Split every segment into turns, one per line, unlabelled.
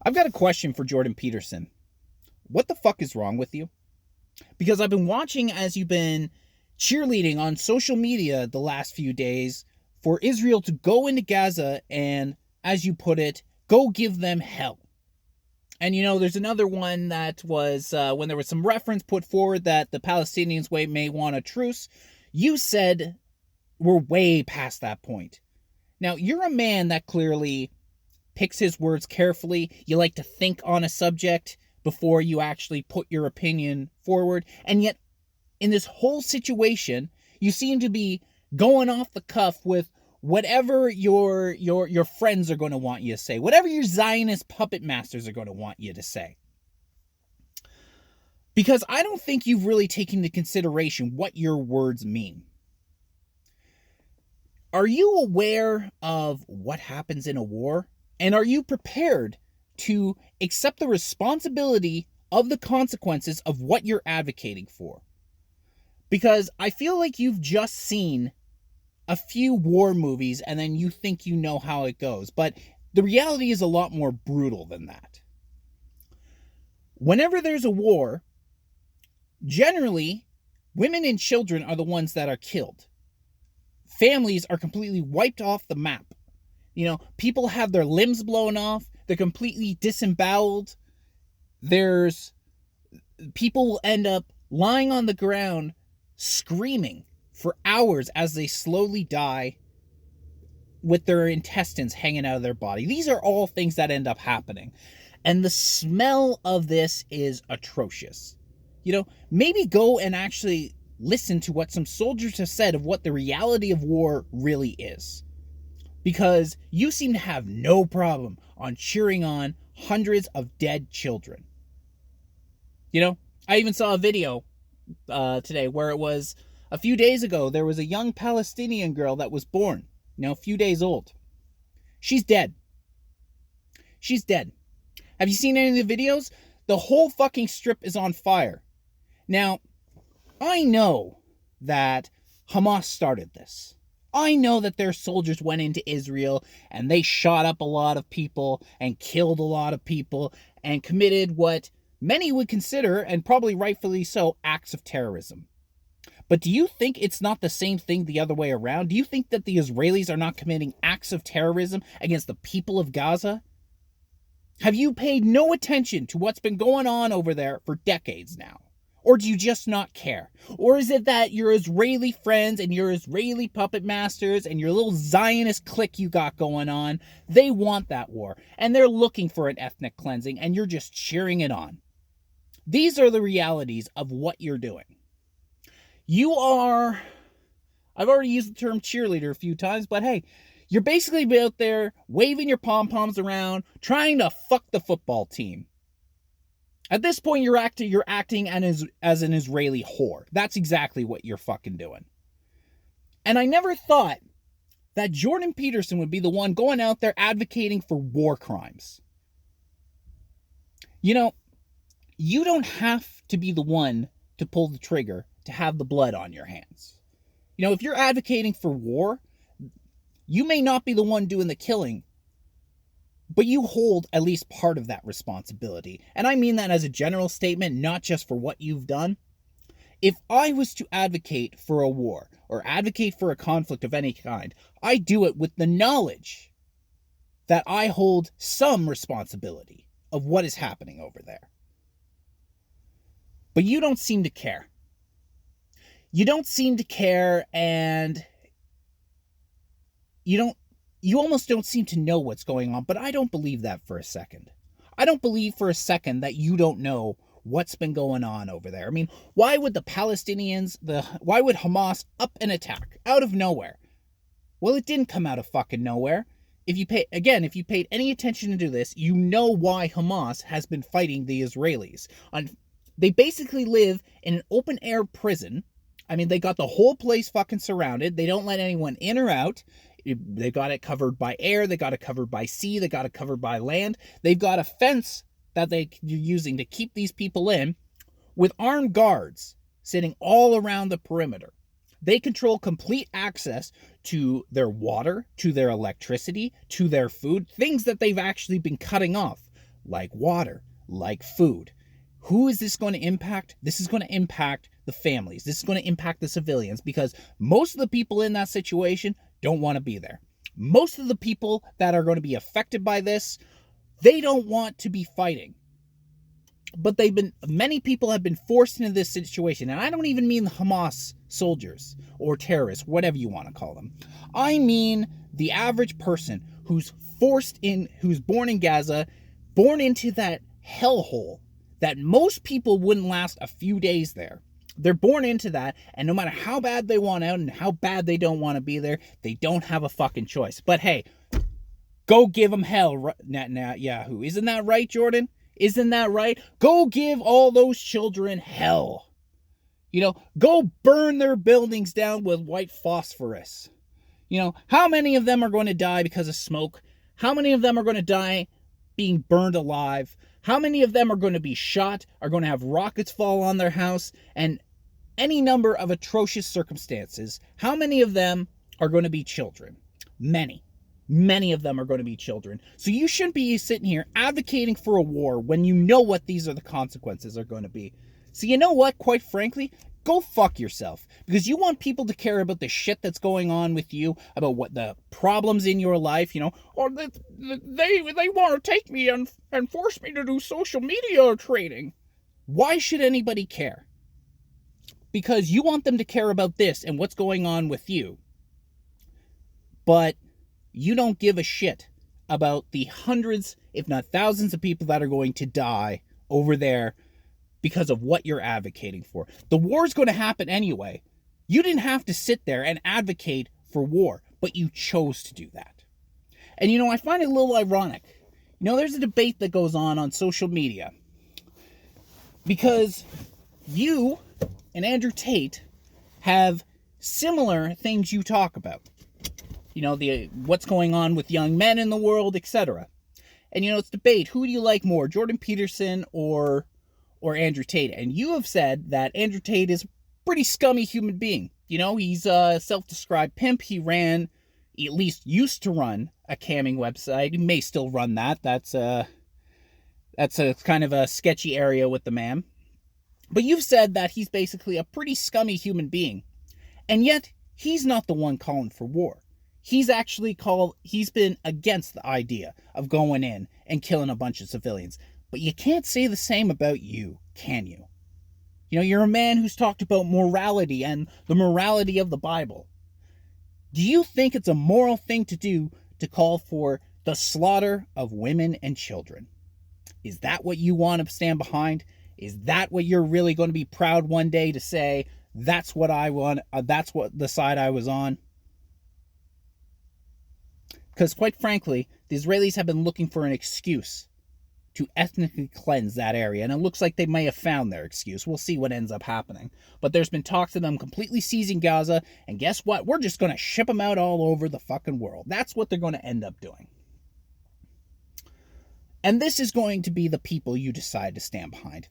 I've got a question for Jordan Peterson. What the fuck is wrong with you? Because I've been watching as you've been cheerleading on social media the last few days for Israel to go into Gaza and, as you put it, go give them hell. And there's another one that was when there was some reference put forward that the Palestinians may want a truce. You said we're way past that point. Now, you're a man that clearly picks his words carefully. You like to think on a subject before you actually put your opinion forward. And yet, in this whole situation, you seem to be going off the cuff with whatever your friends are going to want you to say, whatever your Zionist puppet masters are going to want you to say. Because I don't think you've really taken into consideration what your words mean. Are you aware of what happens in a war? And are you prepared to accept the responsibility of the consequences of what you're advocating for? Because I feel like you've just seen a few war movies and then you think you know how it goes. But the reality is a lot more brutal than that. Whenever there's a war, generally, women and children are the ones that are killed. Families are completely wiped off the map. People have their limbs blown off. They're completely disemboweled. People will end up lying on the ground screaming for hours as they slowly die with their intestines hanging out of their body. These are all things that end up happening. And the smell of this is atrocious. Maybe go and actually listen to what some soldiers have said of what the reality of war really is. Because you seem to have no problem on cheering on hundreds of dead children. I even saw a video today where it was a few days ago. There was a young Palestinian girl that was born, a few days old. She's dead. She's dead. Have you seen any of the videos? The whole fucking strip is on fire. Now, I know that Hamas started this. I know that their soldiers went into Israel and they shot up a lot of people and killed a lot of people and committed what many would consider, and probably rightfully so, acts of terrorism. But do you think it's not the same thing the other way around? Do you think that the Israelis are not committing acts of terrorism against the people of Gaza? Have you paid no attention to what's been going on over there for decades now? Or do you just not care? Or is it that your Israeli friends and your Israeli puppet masters and your little Zionist clique you got going on, they want that war and they're looking for an ethnic cleansing and you're just cheering it on? These are the realities of what you're doing. I've already used the term cheerleader a few times, but hey, you're basically out there waving your pom-poms around, trying to fuck the football team. At this point, you're acting as an Israeli whore. That's exactly what you're fucking doing. And I never thought that Jordan Peterson would be the one going out there advocating for war crimes. You don't have to be the one to pull the trigger to have the blood on your hands. If you're advocating for war, you may not be the one doing the killing, but you hold at least part of that responsibility. And I mean that as a general statement, not just for what you've done. If I was to advocate for a war or advocate for a conflict of any kind, I do it with the knowledge that I hold some responsibility of what is happening over there. But you don't seem to care. You don't seem to care, and you almost don't seem to know what's going on, but I don't believe that for a second. I don't believe for a second that you don't know what's been going on over there. I mean, why would why would Hamas up an attack out of nowhere? Well, it didn't come out of fucking nowhere. If you paid any attention to this, you know why Hamas has been fighting the Israelis. They basically live in an open air prison. I mean, they got the whole place fucking surrounded. They don't let anyone in or out. They got it covered by air. They got it covered by sea. They got it covered by land. They've got a fence that they're using to keep these people in with armed guards sitting all around the perimeter. They control complete access to their water, to their electricity, to their food, things that they've actually been cutting off like water, like food. Who is this going to impact? This is going to impact the families. This is going to impact the civilians, because most of the people in that situation don't want to be there. Most of the people that are going to be affected by this, they don't want to be fighting. But many people have been forced into this situation. And I don't even mean the Hamas soldiers or terrorists, whatever you want to call them. I mean the average person who's born in Gaza, born into that hellhole that most people wouldn't last a few days there. They're born into that, and no matter how bad they want out and how bad they don't want to be there, they don't have a fucking choice. But hey, go give them hell, Netanyahu. Isn't that right, Jordan? Isn't that right? Go give all those children hell. Go burn their buildings down with white phosphorus. How many of them are going to die because of smoke? How many of them are going to die being burned alive? How many of them are going to be shot, are going to have rockets fall on their house, and any number of atrocious circumstances? How many of them are going to be children? Many. Many of them are going to be children. So you shouldn't be sitting here advocating for a war when you know what these are the consequences are going to be. So you know what, quite frankly, go fuck yourself. Because you want people to care about the shit that's going on with you, about what the problems in your life, or they want to take me and force me to do social media trading. Why should anybody care? Because you want them to care about this and what's going on with you. But you don't give a shit about the hundreds, if not thousands of people that are going to die over there because of what you're advocating for. The war's going to happen anyway. You didn't have to sit there and advocate for war, but you chose to do that. And I find it a little ironic. There's a debate that goes on social media, because you and Andrew Tate have similar things you talk about. What's going on with young men in the world, etc. And it's debate. Who do you like more, Jordan Peterson or Andrew Tate? And you have said that Andrew Tate is a pretty scummy human being. He's a self-described pimp. He at least used to run a camming website. He may still run that. That's a kind of a sketchy area with the man. But you've said that he's basically a pretty scummy human being. And yet, he's not the one calling for war. He's been against the idea of going in and killing a bunch of civilians. But you can't say the same about you, can you? You're a man who's talked about morality and the morality of the Bible. Do you think it's a moral thing to do to call for the slaughter of women and children? Is that what you want to stand behind? Is that what you're really going to be proud one day to say, that's what I want, that's what the side I was on? Because quite frankly, the Israelis have been looking for an excuse to ethnically cleanse that area. And it looks like they may have found their excuse. We'll see what ends up happening. But there's been talks of them completely seizing Gaza. And guess what? We're just going to ship them out all over the fucking world. That's what they're going to end up doing. And this is going to be the people you decide to stand behind.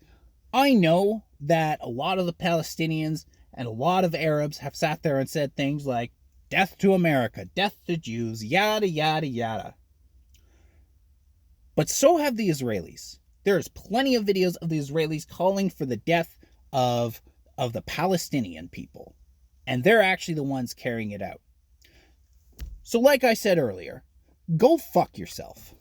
I know that a lot of the Palestinians and a lot of Arabs have sat there and said things like, death to America, death to Jews, yada, yada, yada. But so have the Israelis. There's plenty of videos of the Israelis calling for the death of the Palestinian people. And they're actually the ones carrying it out. So like I said earlier, go fuck yourself.